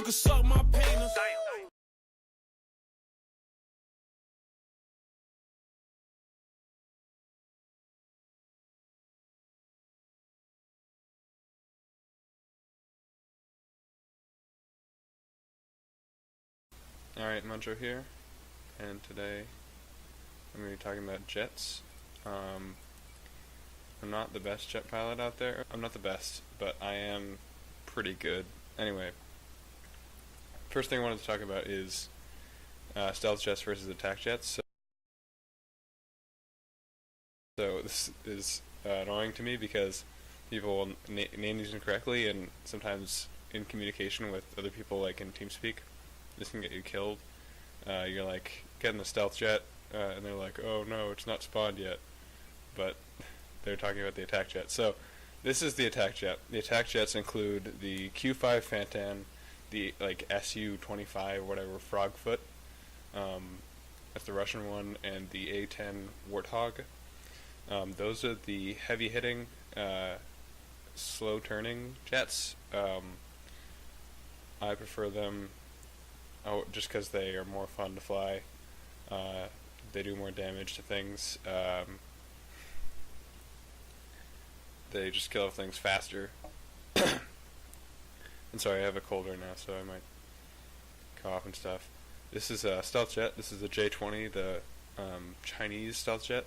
can suck my penis. Alright, Muncho here, and today I'm going to be talking about jets. I'm not the best jet pilot out there. I'm not the best, but I am pretty good. Anyway, first thing I wanted to talk about is stealth jets versus attack jets. So this is annoying to me because people will name these incorrectly, and sometimes in communication with other people, like in TeamSpeak, this can get you killed. You're like getting the stealth jet, and they're like, "Oh no, it's not spawned yet," but they're talking about the attack jet. So this is the attack jet. The attack jets include the Q5 Fantan, the like Su-25 whatever Frogfoot, that's the Russian one, and the A-10 Warthog. Those are the heavy hitting, slow turning jets. I prefer them. Just because they are more fun to fly. They do more damage to things. They just kill things faster. And sorry, I have a cold right now, so I might cough and stuff. This is a stealth jet. This is the J-20, the Chinese stealth jet.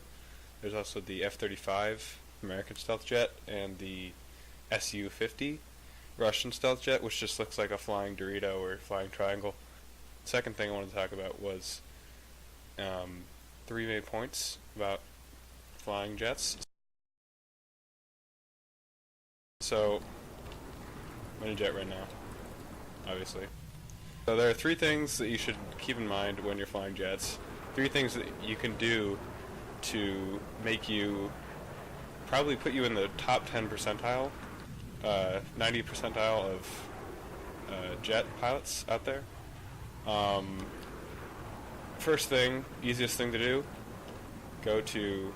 There's also the F-35 American stealth jet, and the Su-50 Russian stealth jet, which just looks like a flying Dorito or flying triangle. Second thing I wanted to talk about was 3 main points about flying jets. So, I'm in a jet right now, obviously. So there are 3 things that you should keep in mind when you're flying jets. 3 things that you can do to make you, probably put you in the top 10 percentile, 90 percentile of jet pilots out there. First thing, easiest thing to do, go to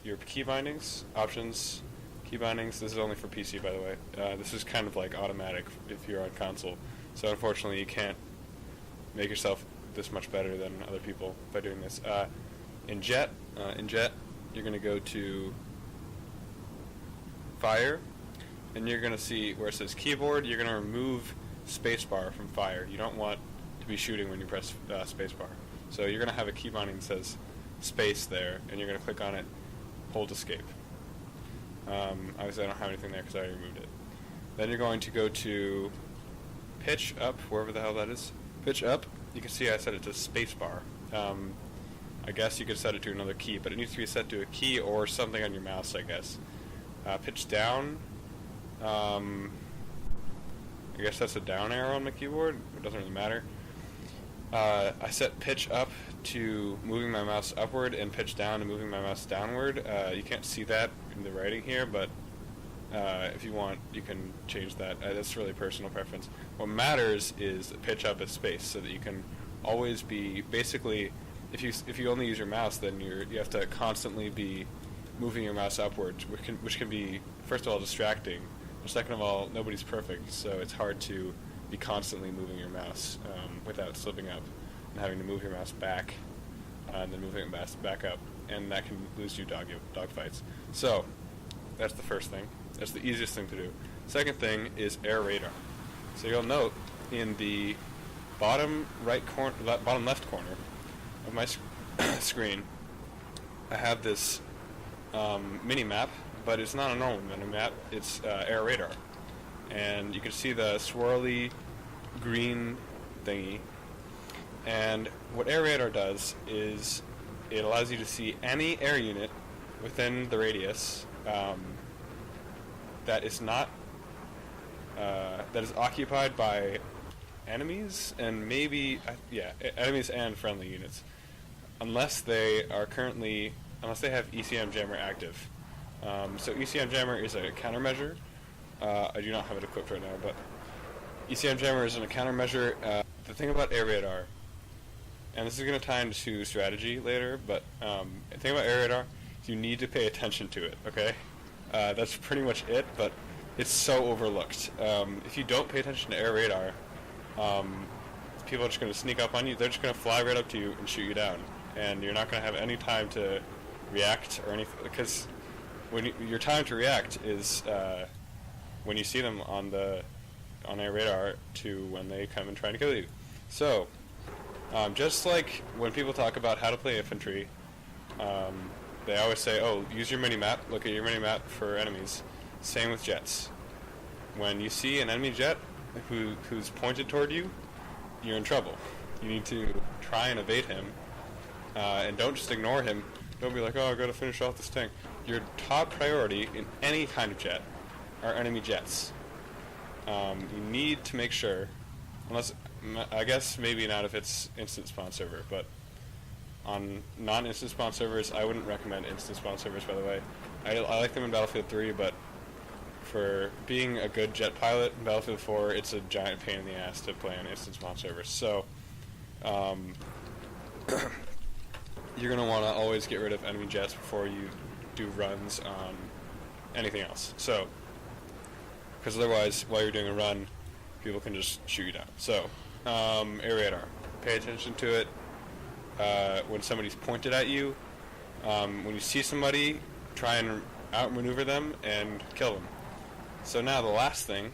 your key bindings, options, key bindings. This is only for PC, by the way. This is kind of like automatic if you're on console. So unfortunately you can't make yourself this much better than other people by doing this. In Jet, you're going to go to Fire, and you're going to see where it says keyboard. You're going to remove spacebar from Fire. You don't want to be shooting when you press spacebar. So you're going to have a key binding that says space there, and you're going to click on it, hold escape. Obviously I don't have anything there because I already removed it. Then you're going to go to pitch up, wherever the hell that is. Pitch up. You can see I set it to spacebar. I guess you could set it to another key, but it needs to be set to a key or something on your mouse, I guess. Pitch down. I guess that's a down arrow on my keyboard. It doesn't really matter. I set pitch up to moving my mouse upward and pitch down to moving my mouse downward. You can't see that in the writing here, but if you want, you can change that. That's really personal preference. What matters is the pitch up is space, so that you can always be, basically, if you only use your mouse, then you have to constantly be moving your mouse upwards, which can be, first of all, distracting. Second of all, nobody's perfect, so it's hard to be constantly moving your mouse without slipping up and having to move your mouse back and then moving it back up, and that can lose you dog fights. So that's the first thing. That's the easiest thing to do. Second thing is air radar. So you'll note in the bottom left corner of my screen, I have this mini map, but it's not a normal mini map. It's air radar, and you can see the swirly green thingy. And what air radar does is it allows you to see any air unit within the radius that is not that is occupied by enemies and maybe enemies and friendly units, unless they have ECM jammer active. So ECM jammer is a countermeasure. I do not have it equipped right now, but ECM jammer is a countermeasure. The thing about air radar, and this is going to tie into strategy later, but the thing about air radar is you need to pay attention to it, okay? That's pretty much it, but it's so overlooked. If you don't pay attention to air radar, people are just going to sneak up on you. They're just going to fly right up to you and shoot you down, and you're not going to have any time to react or anything, because your time to react is when you see them on their radar to when they come and try to kill you. So, just like when people talk about how to play infantry, they always say, oh, use your mini-map, look at your mini-map for enemies. Same with jets. When you see an enemy jet who's pointed toward you, you're in trouble. You need to try and evade him, and don't just ignore him. Don't be like, oh, I gotta finish off this tank. Your top priority in any kind of jet are enemy jets. You need to make sure, unless, I guess maybe not if it's instant spawn server, but on non-instant spawn servers, I wouldn't recommend instant spawn servers, by the way. I like them in Battlefield 3, but for being a good jet pilot in Battlefield 4, it's a giant pain in the ass to play on instant spawn servers. So, you're going to want to always get rid of enemy jets before you do runs on anything else. So, because otherwise, while you're doing a run, people can just shoot you down. So, air radar. Pay attention to it when somebody's pointed at you. When you see somebody, try and outmaneuver them and kill them. So now the last thing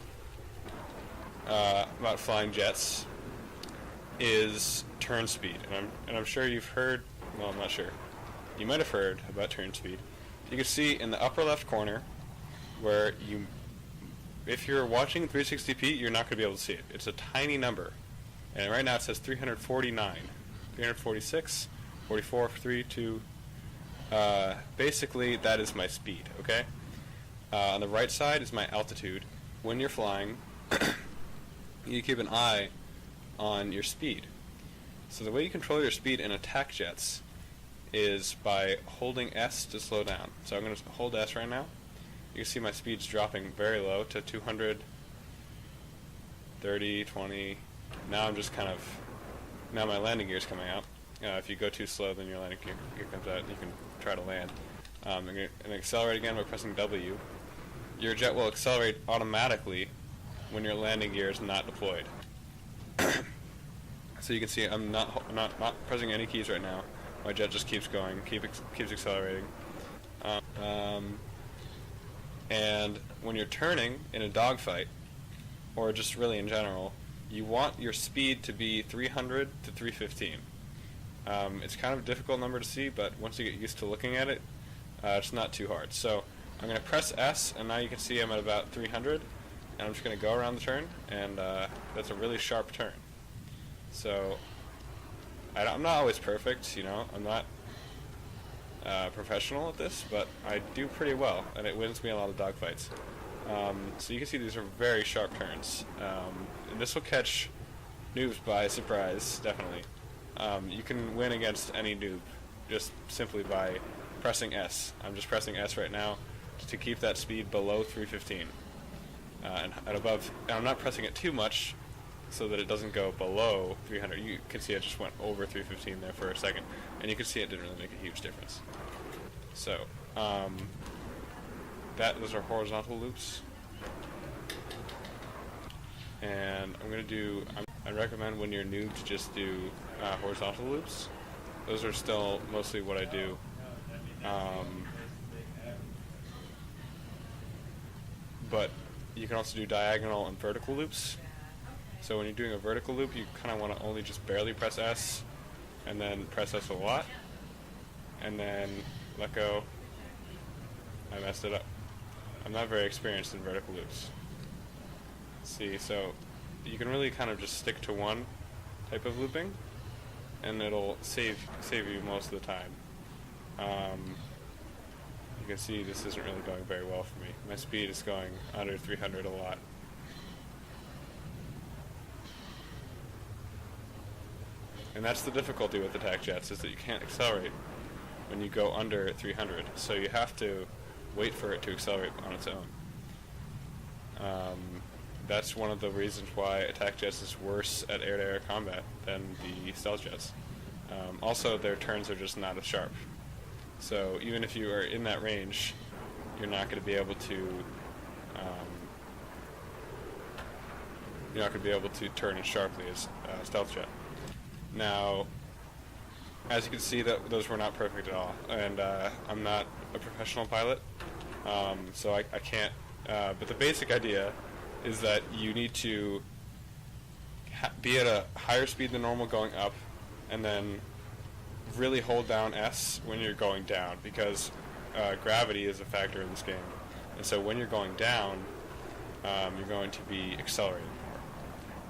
about flying jets is turn speed. And I'm sure you've heard, well, I'm not sure. You might have heard about turn speed. You can see in the upper left corner where if you're watching 360p, you're not going to be able to see it. It's a tiny number. And right now it says 349, 346, 44, 3, 2. Basically, that is my speed, okay? On the right side is my altitude. When you're flying, you keep an eye on your speed. So the way you control your speed in attack jets is by holding S to slow down. So I'm going to hold S right now. You can see my speed's dropping very low to 200, 30, 20. Now I'm just now my landing gear's coming out. If you go too slow, then your landing gear comes out and you can try to land. I'm going to accelerate again by pressing W. Your jet will accelerate automatically when your landing gear is not deployed. So you can see I'm not pressing any keys right now. My jet just keeps going, keeps accelerating. And when you're turning in a dogfight, or just really in general, you want your speed to be 300 to 315. It's kind of a difficult number to see, but once you get used to looking at it, it's not too hard. So I'm going to press S, and now you can see I'm at about 300, and I'm just going to go around the turn, and that's a really sharp turn. So I'm not always perfect, I'm not professional at this, but I do pretty well, and it wins me a lot of dogfights. So you can see these are very sharp turns, and this will catch noobs by surprise, definitely. You can win against any noob just simply by pressing S. I'm just pressing S right now to keep that speed below 315 and above. And I'm not pressing it too much so that it doesn't go below 300. You can see it just went over 315 there for a second, and you can see it didn't really make a huge difference. So those are horizontal loops, and I recommend when you're new to just do horizontal loops. Those are still mostly what I do. But you can also do diagonal and vertical loops. So when you're doing a vertical loop, you kind of want to only just barely press S, and then press S a lot, and then let go. I messed it up. I'm not very experienced in vertical loops. See, so you can really kind of just stick to one type of looping, and it'll save you most of the time. You can see this isn't really going very well for me. My speed is going under 300 a lot. And that's the difficulty with attack jets, is that you can't accelerate when you go under 300. So you have to wait for it to accelerate on its own. That's one of the reasons why attack jets is worse at air-to-air combat than the stealth jets. Also, their turns are just not as sharp. So even if you are in that range, you're not going to be able to you're not going to be able to turn as sharply as stealth jet. Now, as you can see, that those were not perfect at all, and I'm not a professional pilot, so I can't. But the basic idea is that you need to be at a higher speed than normal going up, and then really hold down S when you're going down, because gravity is a factor in this game. And so when you're going down, you're going to be accelerating more.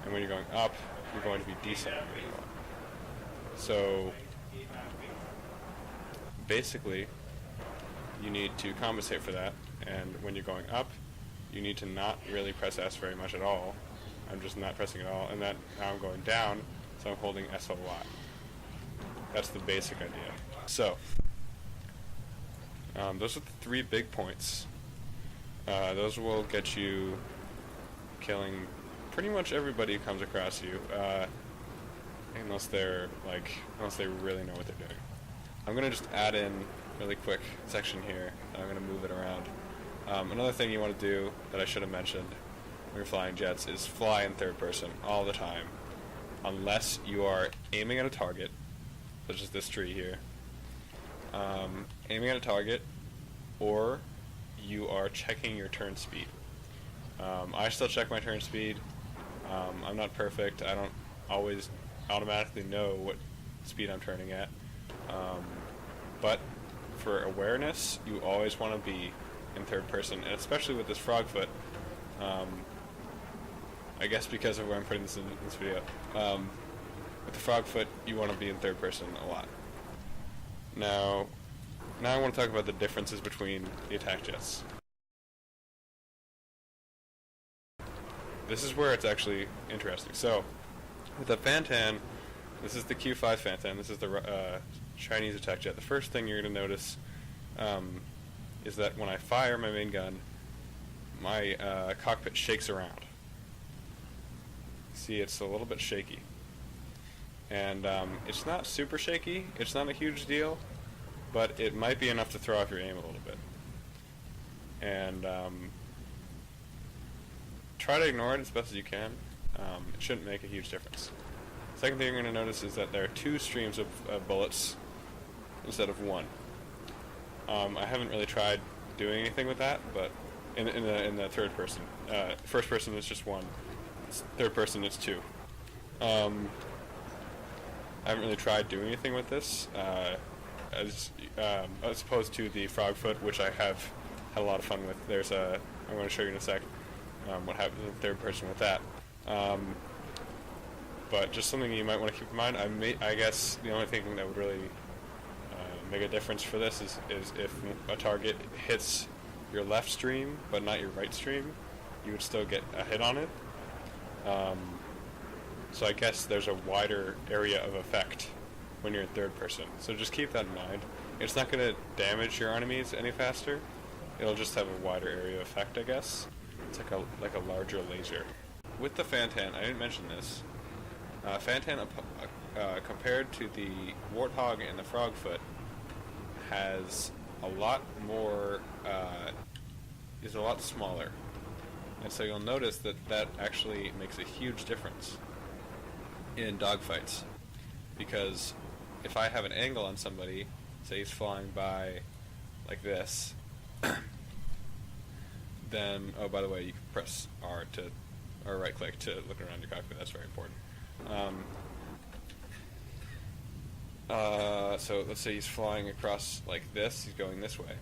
And when you're going up, you're going to be decelerating more. So basically, you need to compensate for that. And when you're going up, you need to not really press S very much at all. I'm just not pressing it at all. And that now I'm going down, so I'm holding S a lot. That's the basic idea. So those are the 3 big points. Those will get you killing pretty much everybody who comes across you, unless they really know what they're doing. I'm gonna just add in really quick section here. I'm gonna move it around. Another thing you want to do that I should have mentioned when you're flying jets is fly in third person all the time, unless you are aiming at a target, such as this tree here. Aiming at a target, or you are checking your turn speed. I still check my turn speed. I'm not perfect. I don't always automatically know what speed I'm turning at. But for awareness, you always want to be in third person, and especially with this frog foot. I guess because of where I'm putting this in this video. With the frog foot, you want to be in third person a lot. Now I want to talk about the differences between the attack jets. This is where it's actually interesting. So, with the Fantan, this is the Q5 Fantan, this is the Chinese attack jet. The first thing you're going to notice is that when I fire my main gun, my cockpit shakes around. See, it's a little bit shaky. And it's not super shaky, it's not a huge deal, but it might be enough to throw off your aim a little bit. And try to ignore it as best as you can. It shouldn't make a huge difference. Second thing you're going to notice is that there are 2 streams of bullets instead of 1. I haven't really tried doing anything with that, but in the third person. First person is just 1. Third person is 2. I haven't really tried doing anything with this, as opposed to the frog foot, which I have had a lot of fun with. I'm going to show you in a sec what happens in the third person with that. But just something you might want to keep in mind. I guess the only thing that would really make a difference for this is if a target hits your left stream but not your right stream, you would still get a hit on it. So I guess there's a wider area of effect when you're in third person. So just keep that in mind. It's not going to damage your enemies any faster. It'll just have a wider area of effect, I guess. It's like a larger laser. With the Fantan, I didn't mention this. Fantan, compared to the Warthog and the Frogfoot, has a lot more, is a lot smaller. And so you'll notice that actually makes a huge difference in dogfights, because if I have an angle on somebody, say he's flying by like this, then, oh, by the way, you can press R or right click to look around your cockpit. That's very important. So let's say he's flying across like this, he's going this way,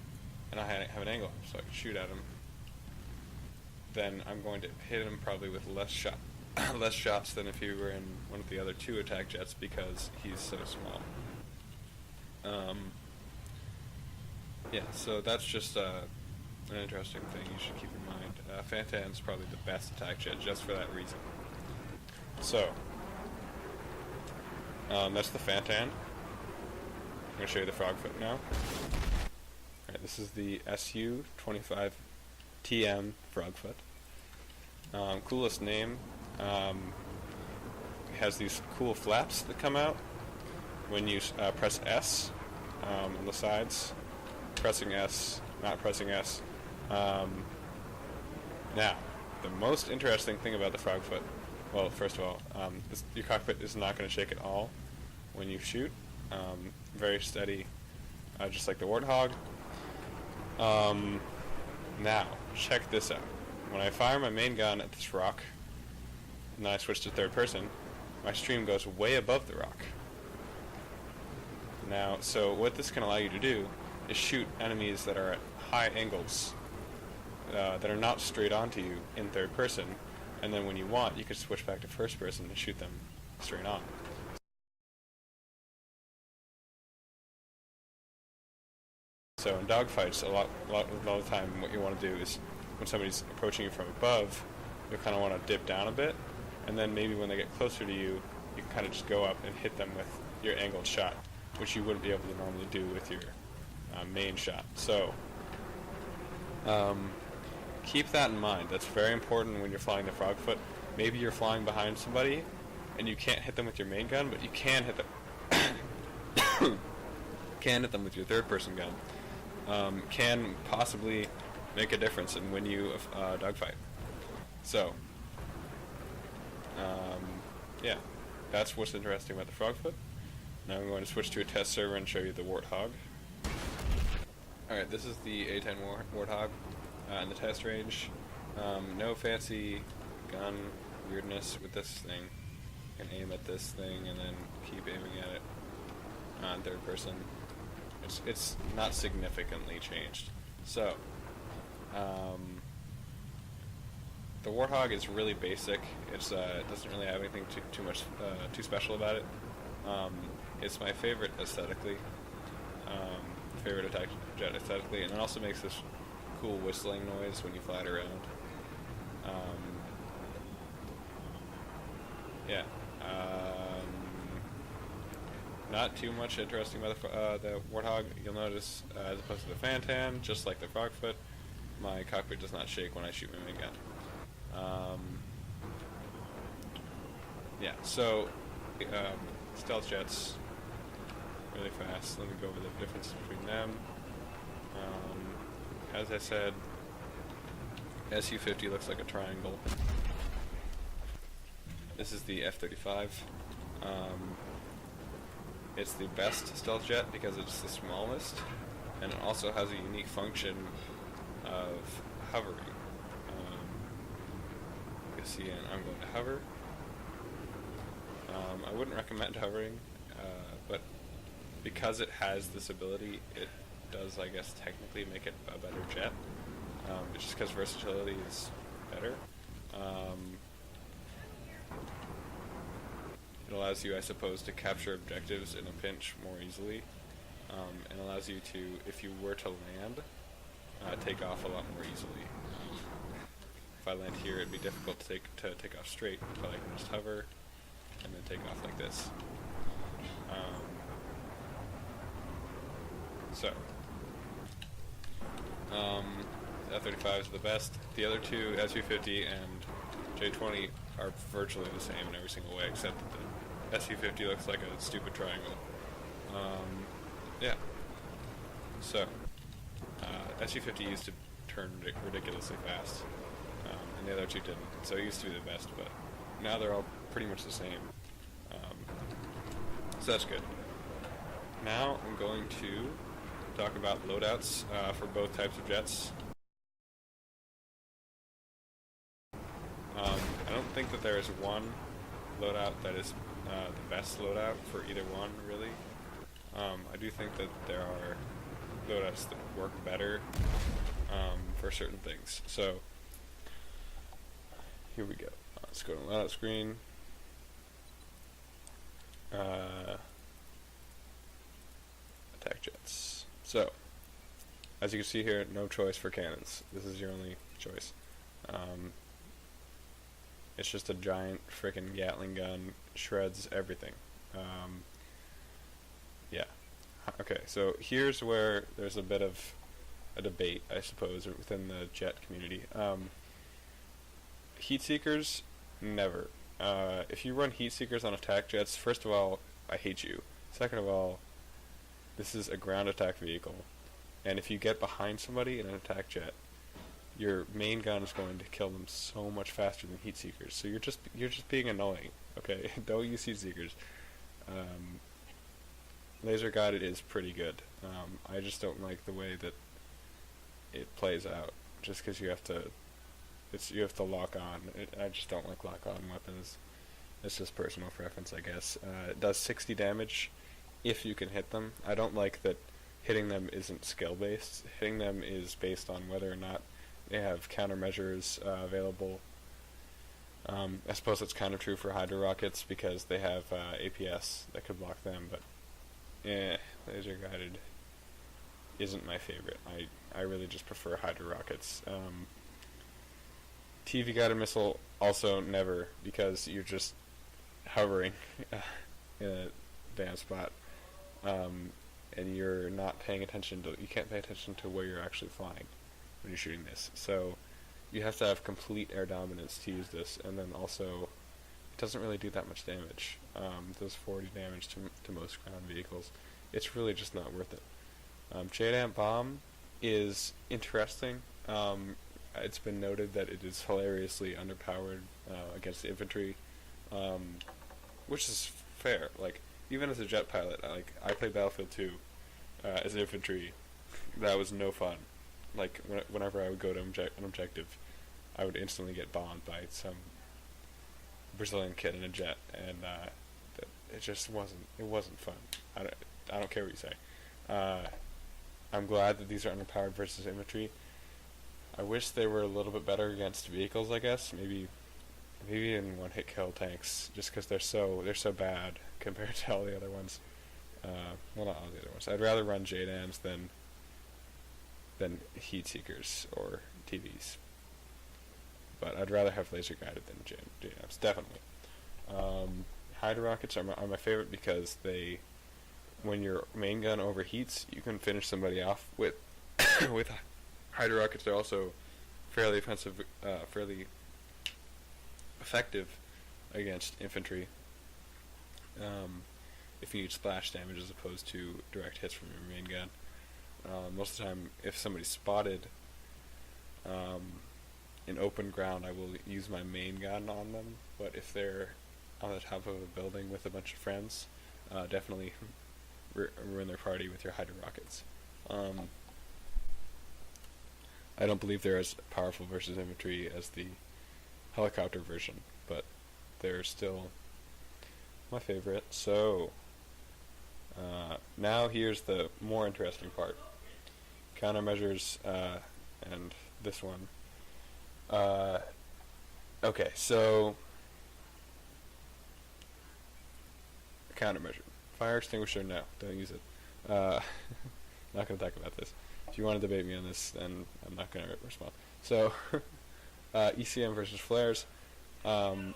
and I have an angle so I can shoot at him. Then I'm going to hit him probably with less shots than if he were in one of the other 2 attack jets, because he's so small. Yeah, so that's just an interesting thing you should keep in mind. Fantan's probably the best attack jet just for that reason. So, that's the Fantan. I'm going to show you the Frogfoot now. Alright, this is the SU-25TM Frogfoot. Coolest name. It has these cool flaps that come out when you press S on the sides. Pressing S, not pressing S. Now, the most interesting thing about the Frogfoot well, first of all, your cockpit is not going to shake at all when you shoot. Very steady, just like the Warthog. Now, check this out. When I fire my main gun at this rock, and then I switch to third person, my stream goes way above the rock. Now, so what this can allow you to do is shoot enemies that are at high angles, that are not straight onto you in third person, and then when you want, you can switch back to first person and shoot them straight on. So in dogfights, a lot of the time, what you want to do is, when somebody's approaching you from above, you'll kind of want to dip down a bit, and then maybe when they get closer to you, you can kind of just go up and hit them with your angled shot, which you wouldn't be able to normally do with your main shot. So keep that in mind. That's very important when you're flying the Frogfoot. Maybe you're flying behind somebody, and you can't hit them with your main gun, but you can hit them. Can hit them with your third-person gun. Can possibly make a difference and win you a dogfight. So, yeah, that's what's interesting about the Frogfoot. Now I'm going to switch to a test server and show you the Warthog. Alright, this is the A10 Warthog in the test range. No fancy gun weirdness with this thing. You can aim at this thing and then keep aiming at it on third person. It's not significantly changed. So, the Warthog is really basic. It doesn't really have anything too special about it. It's my favorite aesthetically, favorite attack jet aesthetically, and it also makes this cool whistling noise when you fly it around. Yeah. Not too much interesting about the Warthog. You'll notice, as opposed to the Fantan, just like the Frogfoot, my cockpit does not shake when I shoot my main gun. Yeah, so stealth jets, really fast. Let me go over the difference between them. As I said, Su-50 looks like a triangle. This is the F-35. It's the best stealth jet because it's the smallest, and it also has a unique function of hovering. You can see, I'm going to hover. I wouldn't recommend hovering, but because it has this ability, it does, I guess, technically make it a better jet. It's just because versatility is better. It allows you, I suppose, to capture objectives in a pinch more easily, and allows you to, if you were to land, take off a lot more easily. If I land here, it'd be difficult to take off straight, but I can just hover and then take off like this. The F-35 is the best. The other two, Su-50 and J-20, are virtually the same in every single way, except that the Su-50 looks like a stupid triangle. Yeah. So, Su-50 used to turn ridiculously fast, and the other two didn't. So it used to be the best, but now they're all pretty much the same. So that's good. Now I'm going to talk about loadouts for both types of jets. I don't think that there is one loadout that is the best loadout for either one, really. I do think that there are loadouts that work better for certain things. So, here we go. Let's go to loadout screen. Attack jets. So, as you can see here, no choice for cannons. This is your only choice. It's just a giant frickin' Gatling gun, shreds everything. Yeah. Okay, so here's where there's a bit of a debate, I suppose, within the jet community. Heat seekers, never. If you run heat seekers on attack jets, first of all, I hate you. Second of all, this is a ground attack vehicle, and if you get behind somebody in an attack jet, your main gun is going to kill them so much faster than heat seekers. So you're just being annoying. Okay, don't use heat seekers. Um, Laser guided is pretty good. I just don't like the way that it plays out. Just because you have to lock on. I just don't like lock on weapons. It's just personal preference, I guess. It does 60 damage if you can hit them. I don't like that hitting them isn't skill based. Hitting them is based on whether or not they have countermeasures available. I suppose it's kind of true for Hydra rockets because they have APS that could block them, but laser guided isn't my favorite. I really just prefer Hydra rockets. TV guided missile also never, because you're just hovering in a damn spot, and you're not paying attention to. You can't pay attention to where you're actually flying when you're shooting this. So you have to have complete air dominance to use this, and then also it doesn't really do that much damage. It does 40 damage to most ground vehicles. It's really just not worth it. JDAM bomb is interesting. It's been noted that it is hilariously underpowered against the infantry, which is fair. Like, even as a jet pilot, I played Battlefield 2 as an infantry. That was no fun. Like, whenever I would go to an objective, I would instantly get bombed by some Brazilian kid in a jet, and it just wasn't fun. I don't care what you say. I'm glad that these are underpowered versus infantry. I wish they were a little bit better against vehicles, I guess. Maybe in one-hit kill tanks, just because they're so bad compared to all the other ones. Well, not all the other ones. I'd rather run JDAMs than heat seekers or TVs. But I'd rather have laser guided than JDAMs, definitely. Hydra rockets are my favorite because when your main gun overheats, you can finish somebody off with with Hydra rockets. They're also fairly offensive, fairly effective against infantry. If you need splash damage as opposed to direct hits from your main gun. Most of the time, if somebody's spotted in open ground, I will use my main gun on them. But if they're on the top of a building with a bunch of friends, definitely ruin their party with your Hydra rockets. I don't believe they're as powerful versus infantry as the helicopter version, but they're still my favorite. So, now here's the more interesting part. Countermeasures, and this one. Okay, so countermeasure. Fire extinguisher, no, don't use it. Not going to talk about this. If you want to debate me on this, then I'm not going to respond. So, ECM versus flares. I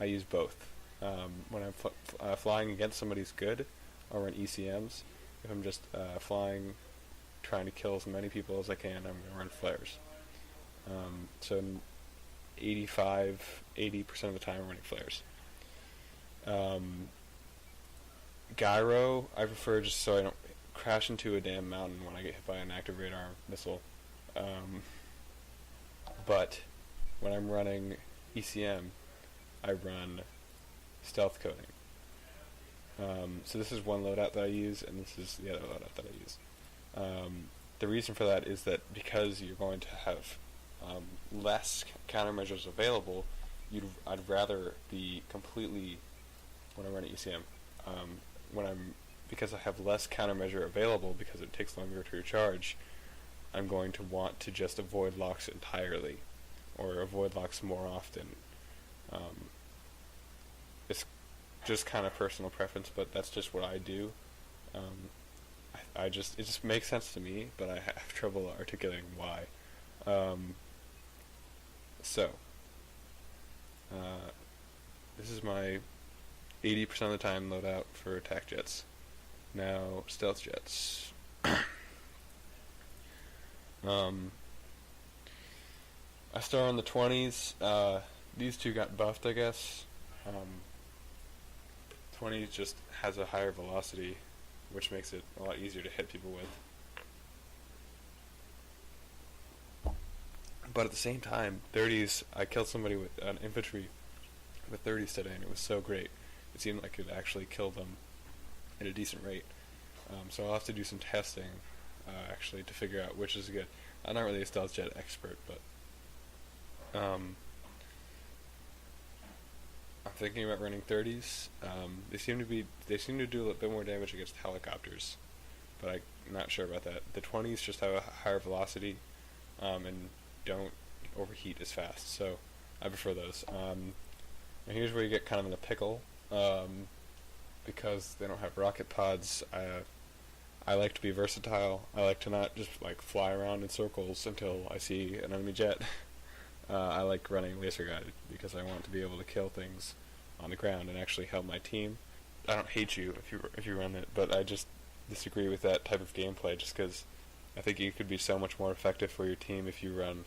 use both. When I'm flying against somebody who's good, I'll run ECMs. If I'm just flying, trying to kill as many people as I can, I'm going to run flares. So 80% of the time I'm running flares. Gyro, I prefer just so I don't crash into a damn mountain when I get hit by an active radar missile. But when I'm running ECM, I run stealth coding. So this is one loadout that I use, and this is the other loadout that I use. The reason for that is that because you're going to have less countermeasures available, I'd rather be completely, when I run ECM, because I have less countermeasure available because it takes longer to recharge, I'm going to want to just avoid locks entirely, or avoid locks more often. It's just kind of personal preference, but that's just what I do. It just makes sense to me, but I have trouble articulating why. This is my 80% of the time loadout for attack jets. Now, stealth jets. I start on the 20s. These two got buffed, I guess. 20 just has a higher velocity, which makes it a lot easier to hit people with. But at the same time, 30s, I killed somebody with an infantry with 30s today, and it was so great. It seemed like it actually killed them at a decent rate. So I'll have to do some testing, actually, to figure out which is good. I'm not really a stealth jet expert, but I'm thinking about running 30s. They seem to do a little bit more damage against helicopters, but I'm not sure about that. The 20s just have a higher velocity, and don't overheat as fast, so I prefer those. And here's where you get kind of in a pickle, because they don't have rocket pods. I like to be versatile. I like to not just like fly around in circles until I see an enemy jet. I like running laser guided because I want to be able to kill things on the ground and actually help my team. I don't hate you if you run it, but I just disagree with that type of gameplay just because I think you could be so much more effective for your team if you run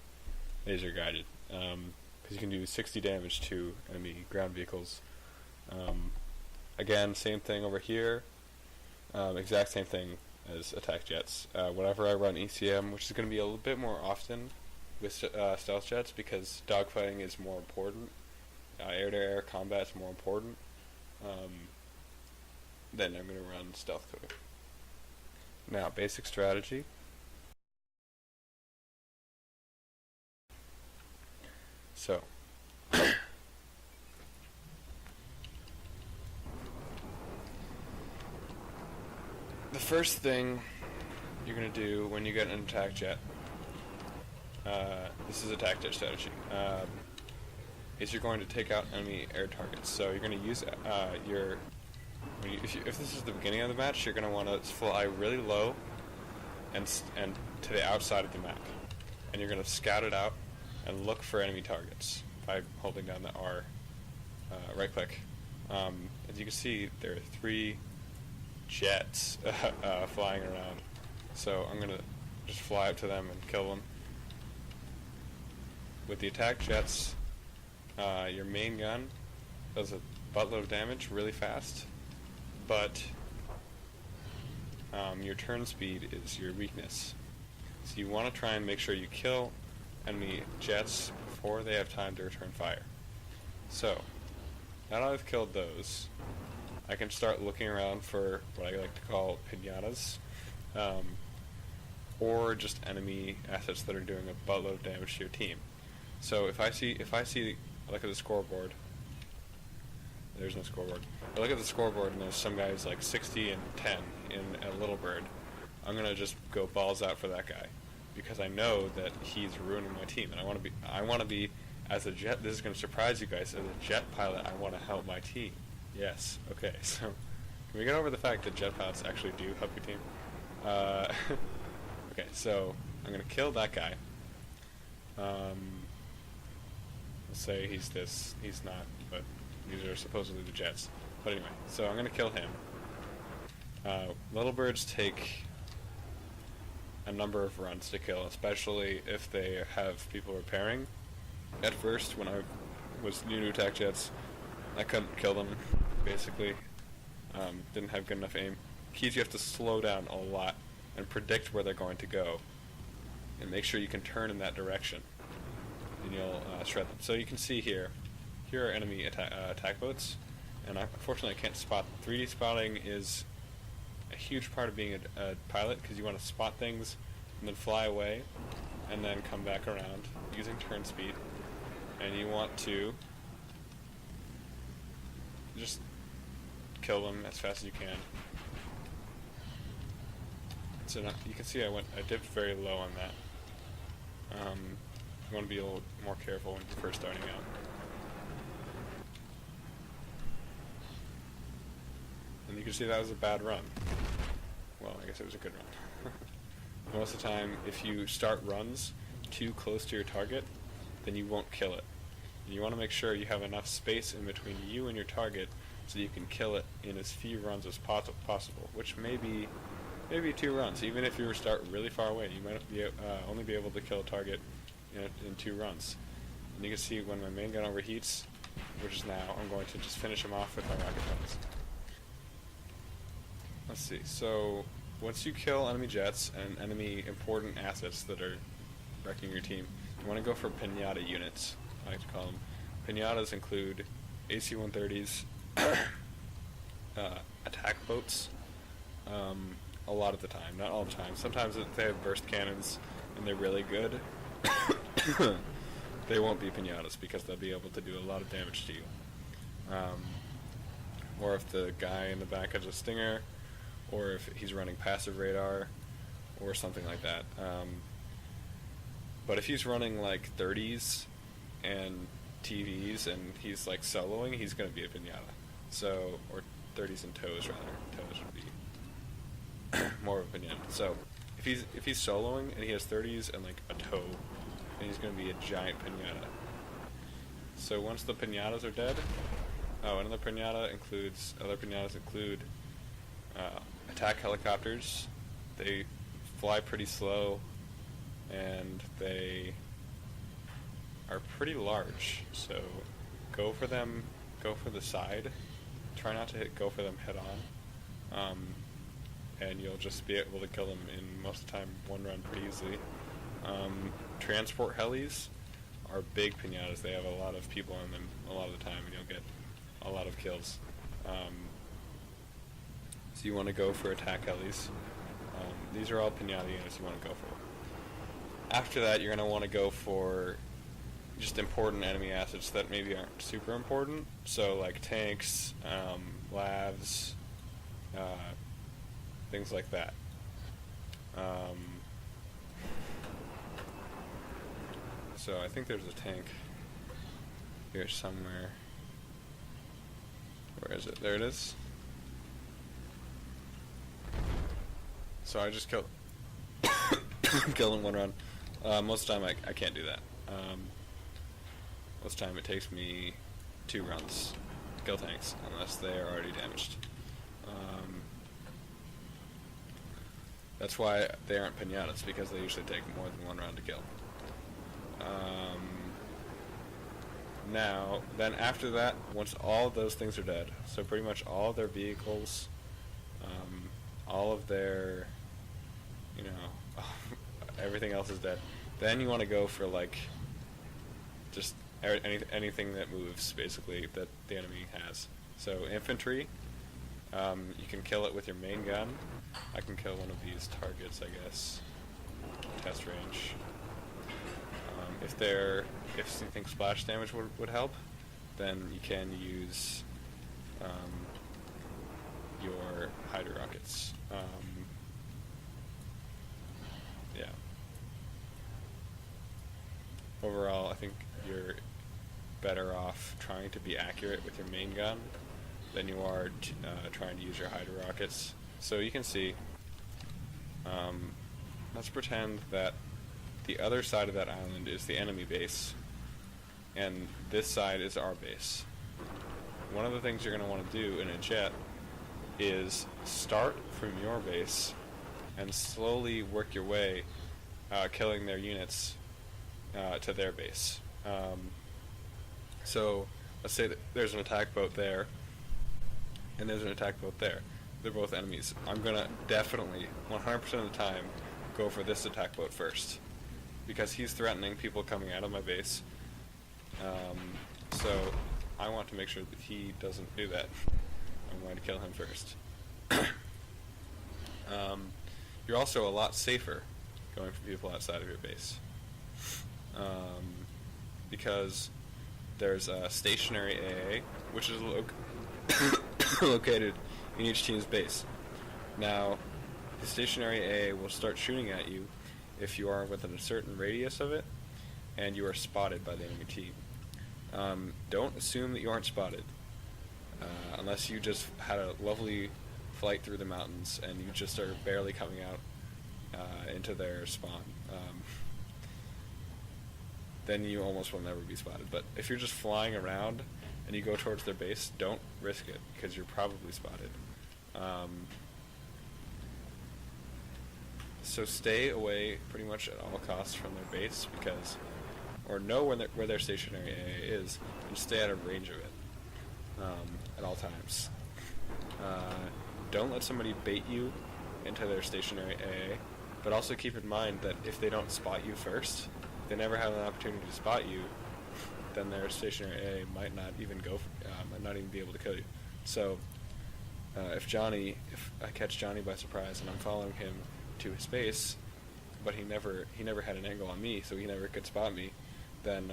laser guided, because you can do 60 damage to enemy ground vehicles. Again, same thing over here, exact same thing as attack jets. Whenever I run ECM, which is going to be a little bit more often with stealth jets because dogfighting is more important, air-to-air combat is more important, then I'm going to run stealth code. Now, basic strategy. So, the first thing you're going to do when you get an attack jet, this is attack jet strategy, is you're going to take out enemy air targets. So you're going to use if this is the beginning of the match, you're going to want to fly really low and to the outside of the map, and you're going to scout it out and look for enemy targets by holding down the R, right click. As you can see, there are 3 jets flying around, so I'm going to just fly up to them and kill them. With the attack jets, your main gun does a buttload of damage really fast, but your turn speed is your weakness. So you want to try and make sure you kill enemy jets before they have time to return fire. So, now that I've killed those, I can start looking around for what I like to call pinatas, or just enemy assets that are doing a buttload of damage to your team. So if I see, I look at the scoreboard. There's no scoreboard. I look at the scoreboard and there's some guys like 60 and 10 in a little bird. I'm gonna just go balls out for that guy because I know that he's ruining my team, and I want to be as a jet. This is gonna surprise you guys. As a jet pilot, I want to help my team. Yes. Okay. So can we get over the fact that jet pilots actually do help your team? Okay. So I'm gonna kill that guy. Let's say he's this. He's not, but these are supposedly the jets. But anyway, so I'm going to kill him. Little birds take a number of runs to kill, especially if they have people repairing. At first, when I was new to attack jets, I couldn't kill them, basically. Didn't have good enough aim. Keys, you have to slow down a lot and predict where they're going to go, and make sure you can turn in that direction, and you'll shred them. So you can see here are enemy attack boats, and unfortunately I can't spot them. 3D spotting is a huge part of being a pilot, because you want to spot things and then fly away and then come back around using turn speed, and you want to just kill them as fast as you can. So now, you can see I dipped very low on that. You want to be a little more careful when you're first starting out. And you can see that was a bad run. Well, I guess it was a good run. Most of the time, if you start runs too close to your target, then you won't kill it. And you want to make sure you have enough space in between you and your target so you can kill it in as few runs as possible, which may be 2 runs. Even if you start really far away, you might be, only be able to kill a target in 2 runs. And you can see when my main gun overheats, which is now, I'm going to just finish him off with my rocket guns. Let's see, so once you kill enemy jets and enemy important assets that are wrecking your team, You want to go for pinata units, I like to call them. Pinatas include AC-130s, attack boats, a lot of the time, not all the time. Sometimes if they have burst cannons and they're really good, they won't be pinatas because they'll be able to do a lot of damage to you. Or if the guy in the back has a stinger, or if he's running passive radar, or something like that. But if he's running like 30s and TVs and he's like soloing, he's going to be a pinata. So, or 30s and tows rather. Tows would be more of a pinata. So, if he's soloing and he has 30s and like a tow, then he's going to be a giant pinata. So once the pinatas are dead, other pinatas include attack helicopters. They fly pretty slow, and they are pretty large. So go for them. Go for the side. Try not to go for them head on, and you'll just be able to kill them in most of the time one run pretty easily. Transport helis are big pinatas. They have a lot of people on them a lot of the time, and you'll get a lot of kills. So you want to go for attack helis. These are all pinata units you want to go for. After that, you're going to want to go for just important enemy assets that maybe aren't super important. So like tanks, lavs, things like that. So I think there's a tank here somewhere. Where is it? There it is. So I just killed in one run. Most of the time I can't do that. Most of the time it takes me 2 runs to kill tanks, unless they are already damaged. That's why they aren't pinatas, because they usually take more than 1 round to kill. Then after that, once all of those things are dead, so pretty much all of their vehicles, all of their, everything else is dead, then you want to go for like just anything that moves, basically, that the enemy has. So infantry, you can kill it with your main gun. I can kill one of these targets, I guess. Test range. If you think splash damage would help, then you can use your Hydra rockets. Yeah. Overall, I think you're better off trying to be accurate with your main gun than you are trying to use your Hydra rockets. So you can see, let's pretend that the other side of that island is the enemy base, and this side is our base. One of the things you're going to want to do in a jet is start from your base and slowly work your way, killing their units to their base. So let's say that there's an attack boat there, and there's an attack boat there. They're both enemies. I'm going to definitely, 100% of the time, go for this attack boat first, because he's threatening people coming out of my base. So I want to make sure that he doesn't do that. I'm going to kill him first. You're also a lot safer going for people outside of your base, because there's a stationary AA, which is located in each team's base. Now, the stationary AA will start shooting at you if you are within a certain radius of it and you are spotted by the enemy team. Don't assume that you aren't spotted, unless you just had a lovely flight through the mountains and you just are barely coming out into their spawn. Then you almost will never be spotted. But if you're just flying around and you go towards their base, don't risk it, because you're probably spotted. So stay away pretty much at all costs from their base, or know where their stationary AA is, and stay out of range of it at all times. Don't let somebody bait you into their stationary AA, but also keep in mind that if they don't spot you first, if they never have an opportunity to spot you, then their stationary AA might not even might not even be able to kill you. So if I catch Johnny by surprise and I'm following him to his base, but he never had an angle on me, so he never could spot me, then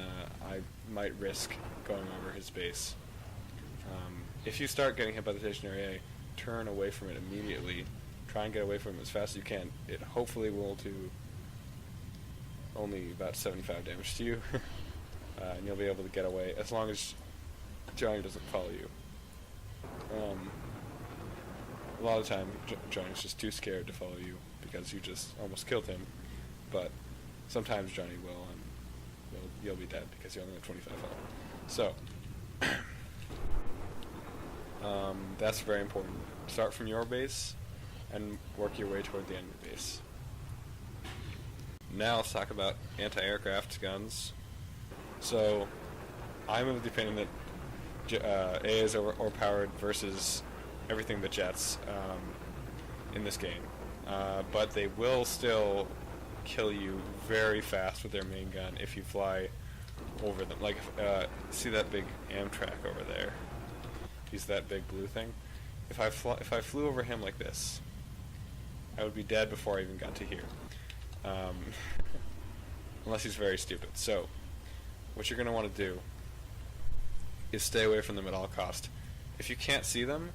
I might risk going over his base. If you start getting hit by the stationary A, turn away from it immediately. Try and get away from it as fast as you can. It hopefully will do only about 75 damage to you, and you'll be able to get away as long as Johnny doesn't follow you. A lot of the time, Johnny's just too scared to follow you because you just almost killed him, but sometimes Johnny will, and you'll be dead because you only have 25 health. So, that's very important. Start from your base and work your way toward the enemy base. Now let's talk about anti-aircraft guns. So, I'm of the opinion that A is overpowered versus everything but jets in this game. But they will still kill you very fast with their main gun if you fly over them. Like, see that big Amtrak over there? He's that big blue thing. If I flew over him like this, I would be dead before I even got to here. Unless he's very stupid. So, what you're going to want to do is stay away from them at all cost. If you can't see them,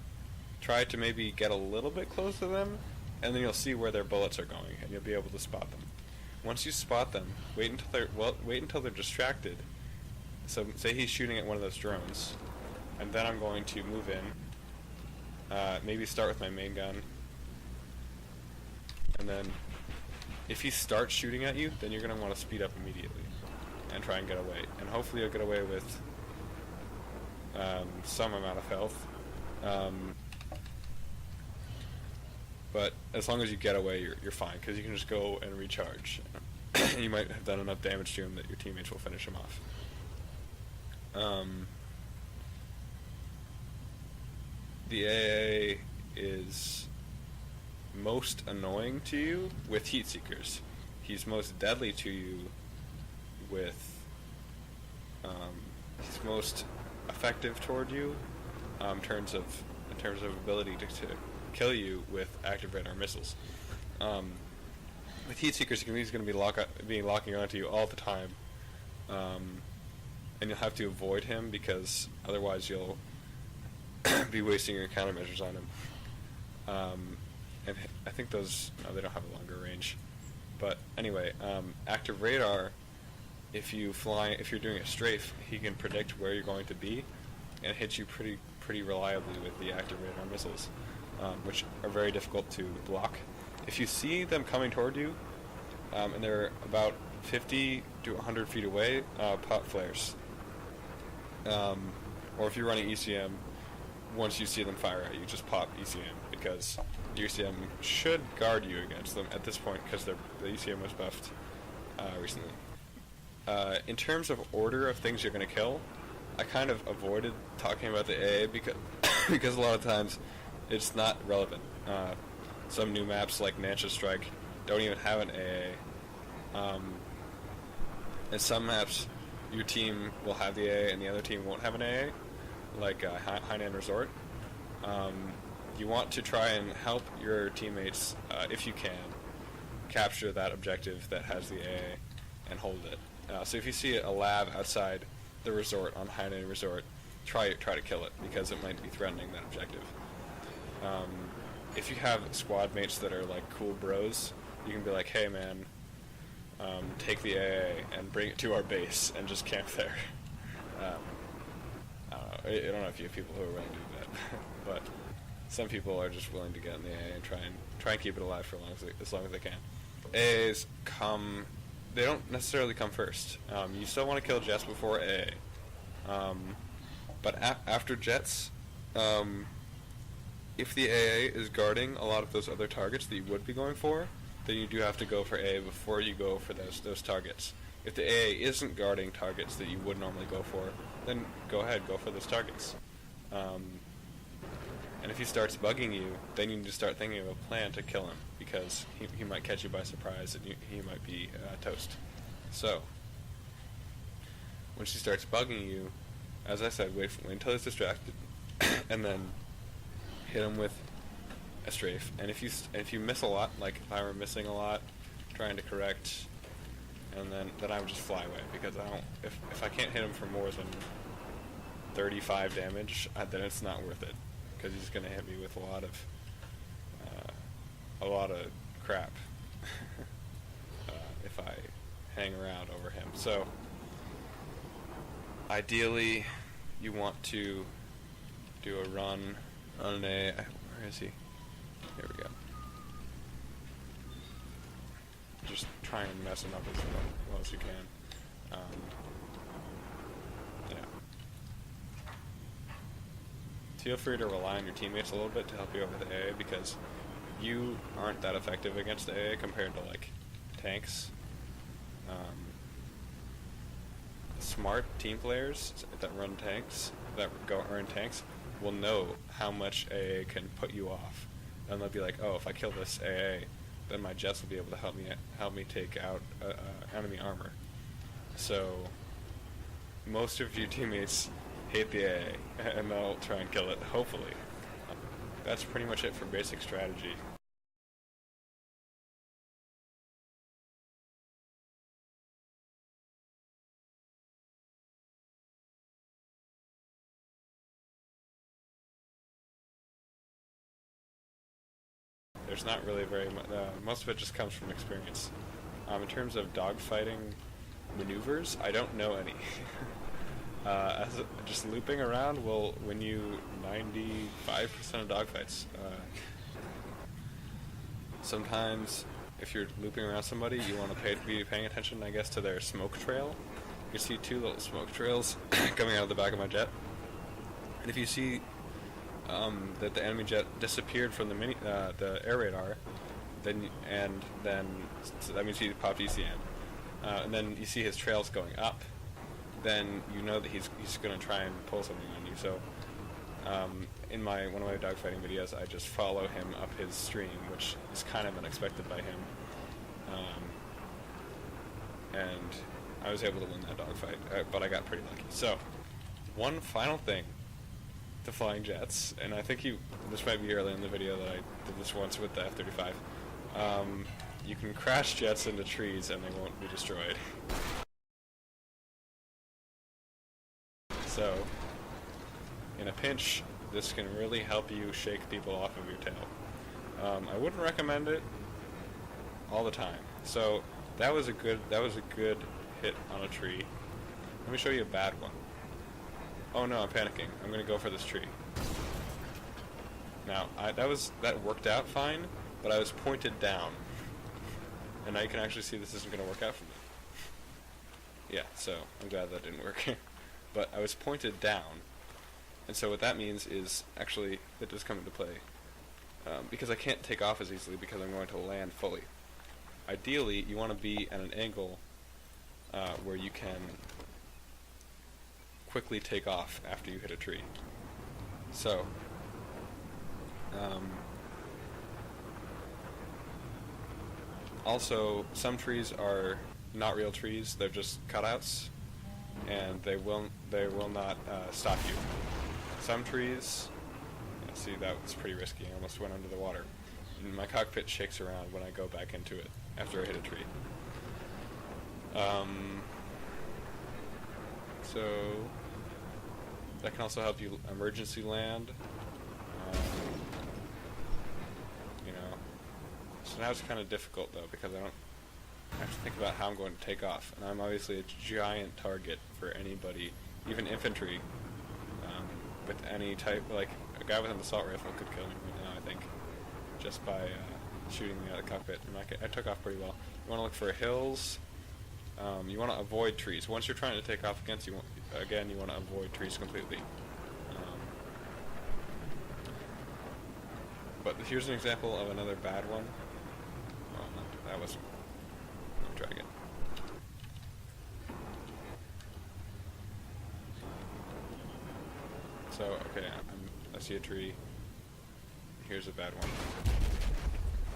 try to maybe get a little bit close to them, and then you'll see where their bullets are going, and you'll be able to spot them. Once you spot them, wait until they're distracted. So, say he's shooting at one of those drones, and then I'm going to move in. Maybe start with my main gun, and then if he starts shooting at you, then you're going to want to speed up immediately and try and get away. And hopefully you'll get away with some amount of health. But as long as you get away, you're fine, because you can just go and recharge. You might have done enough damage to him that your teammates will finish him off. The AA is most annoying to you with heat seekers. He's most deadly to you with he's most effective toward you in terms of ability to kill you with active radar missiles. With heat seekers, he's going to be locking onto you all the time, and you'll have to avoid him because otherwise you'll be wasting your countermeasures on him. And I think those they don't have a longer range, but anyway, active radar. If you're doing a strafe, he can predict where you're going to be, and hit you pretty reliably with the active radar missiles, which are very difficult to block. If you see them coming toward you, and they're about 50 to 100 feet away, pop flares. Or if you're running ECM, once you see them fire at you, just pop ECM, because the ECM should guard you against them at this point, because the ECM was buffed recently. In terms of order of things you're going to kill, I kind of avoided talking about the AA because a lot of times it's not relevant. Some new maps like Nancha Strike don't even have an AA. And some maps, your team will have the AA and the other team won't have an AA, like Hainan Resort. You want to try and help your teammates, if you can, capture that objective that has the AA and hold it. So if you see a lab outside the resort on Hainan Resort, try to kill it, because it might be threatening that objective. If you have squad mates that are like cool bros, you can be like, hey man, take the AA and bring it to our base and just camp there. I don't know if you have people who are willing to do that, but some people are just willing to get in the AA and try and keep it alive for as long as they can. AAs they don't necessarily come first. You still want to kill jets before AA. But after jets, if the AA is guarding a lot of those other targets that you would be going for, then you do have to go for AA before you go for those targets. If the AA isn't guarding targets that you would normally go for, then go ahead, go for those targets. And if he starts bugging you, then you need to start thinking of a plan to kill him, because he might catch you by surprise and he might be toast. So, when she starts bugging you, as I said, wait until he's distracted, and then hit him with a strafe. And if you miss a lot, like if I were missing a lot, trying to correct, and then I would just fly away, because I don't. If I can't hit him for more than 35 damage, then it's not worth it, because he's gonna hit me with a lot of crap if I hang around over him. So ideally, you want to do a run on a. Where is he? Here we go. Just try and mess him up as well as you can. Yeah. Feel free to rely on your teammates a little bit to help you over the AA, because you aren't that effective against the AA compared to like tanks. Smart team players that run tanks, are in tanks, will know how much AA can put you off, and they'll be like, oh, if I kill this AA, then my jets will be able to help me take out enemy armor. So most of your teammates hate the AA, and they'll try and kill it, hopefully. That's pretty much it for basic strategy. There's not really very much. Most of it just comes from experience. In terms of dogfighting maneuvers, I don't know any. Just looping around will win you 95% of dogfights. Sometimes, if you're looping around somebody, you want to be paying attention, I guess, to their smoke trail. You see two little smoke trails coming out of the back of my jet, and if you see that the enemy jet disappeared from the air radar, then so that means he popped ECM, and then you see his trails going up, then you know that he's going to try and pull something on you. So in one of my dogfighting videos, I just follow him up his stream, which is kind of unexpected by him, and I was able to win that dogfight, but I got pretty lucky. So one final thing to flying jets, and I think this might be early in the video that I did this once with the F-35. You can crash jets into trees and they won't be destroyed. So, in a pinch, this can really help you shake people off of your tail. I wouldn't recommend it all the time. So that was a good hit on a tree. Let me show you a bad one. Oh no, I'm panicking. I'm gonna go for this tree. Now, that worked out fine, but I was pointed down. And now you can actually see this isn't gonna work out for me. Yeah, so I'm glad that didn't work. But I was pointed down, and so what that means is, actually, it does come into play, because I can't take off as easily because I'm going to land fully. Ideally, you want to be at an angle where you can quickly take off after you hit a tree. So, also, some trees are not real trees, they're just cutouts, and they will not stop you. Some trees, see, that was pretty risky. I almost went under the water. And my cockpit shakes around when I go back into it after I hit a tree. So that can also help you emergency land. So now it's kind of difficult though, because I have to think about how I'm going to take off, and I'm obviously a giant target for anybody, even infantry, with any type. Like a guy with an assault rifle could kill me right now, I think, just by shooting me out of the cockpit. And I took off pretty well. You want to look for hills. You want to avoid trees. Once you're trying to take off you want to avoid trees completely. But here's an example of another bad one. Oh, no, that wasn't. Let me try again. So, okay, I see a tree. Here's a bad one.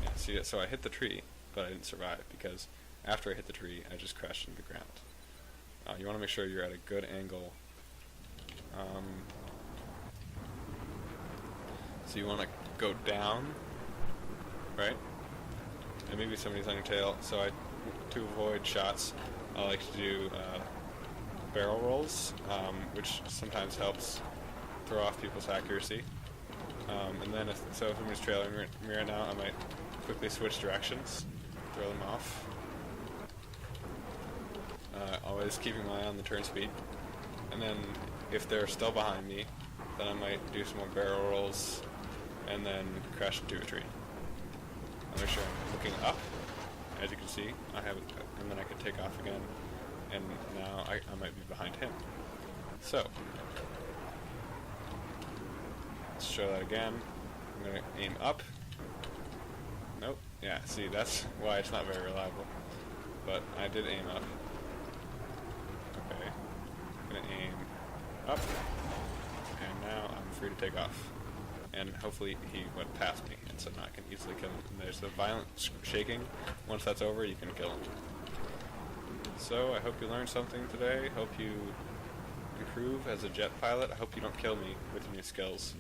Yeah, see it? So I hit the tree, but I didn't survive because after I hit the tree, I just crashed into the ground. You want to make sure you're at a good angle. So you want to go down, right? And maybe somebody's on your tail. So to avoid shots, I like to do barrel rolls, which sometimes helps throw off people's accuracy. And then if somebody's trailing me right now, I might quickly switch directions, throw them off. Always keeping my eye on the turn speed. And then if they're still behind me, then I might do some more barrel rolls and then crash into a tree. I'll make sure I'm looking up. As you can see, I have it, and then I can take off again, and now I might be behind him. So, let's show that again. I'm going to aim up. Nope. Yeah, see, that's why it's not very reliable. But I did aim up. Okay. I'm going to aim up. And now I'm free to take off. And hopefully he went past me, and so now I can easily kill him. And there's the violent shaking. Once that's over, you can kill him. So I hope you learned something today. Hope you improve as a jet pilot. I hope you don't kill me with your new skills.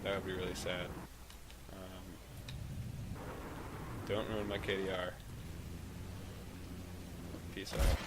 That would be really sad. Don't ruin my KDR. Peace out.